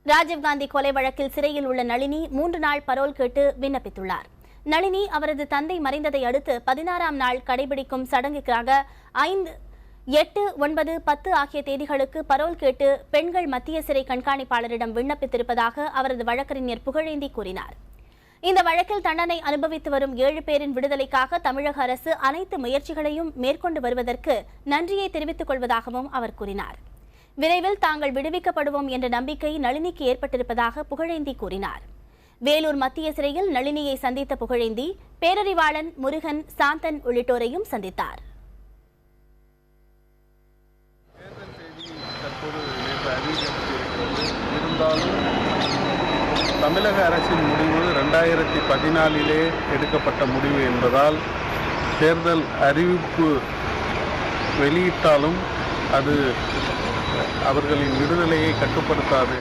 ராஜீவ்காந்தி கொலை வழக்கில் சிறையில் உள்ள நளினி 3 நாள் பரோல் கேட்டு விண்ணப்பித்துள்ளார். நளினி அவரது தந்தை மறைந்ததை அடுத்து 16ஆம் நாள் கடைபிடிக்கும் சடங்குக்காக 5, 8, 9, 10 ஆகிய தேதிகளுக்கு பரோல் கேட்டு பெண்கள் மத்திய சிறை கண்காணிப்பாளரிடம் விண்ணப்பித்திருப்பதாக அவரது வழக்கறிஞர் புகழேந்தி கூறினார். இந்த வழக்கில் தண்டனை அனுபவித்து வரும் 7 பேரின் விடுதலைக்காக தமிழக அரசு அனைத்து முயற்சிகளையும் மேற்கொண்டு வருவதற்கு நன்றியை தெரிவித்துக் கொள்வதாகவும் அவர் கூறினார். விரைவில் தாங்கள் விடுவிக்கப்படுவோம் என்ற நம்பிக்கை நளினிக்கு ஏற்பட்டிருப்பதாக புகழேந்தி கூறினார். வேலூர் மத்திய சிறையில் நளினியை சந்தித்த புகழேந்தி பேரறிவாளன், முருகன், சாந்தன் உள்ளிட்டோரையும் சந்தித்தார். இருந்தாலும் தமிழக அரசின் முடிவு 2014 எடுக்கப்பட்ட முடிவு என்பதால் தேர்தல் அறிவிப்பு வெளியிட்டாலும் அது அவர்களின் விடுதலையை கட்டுப்படுத்தாது.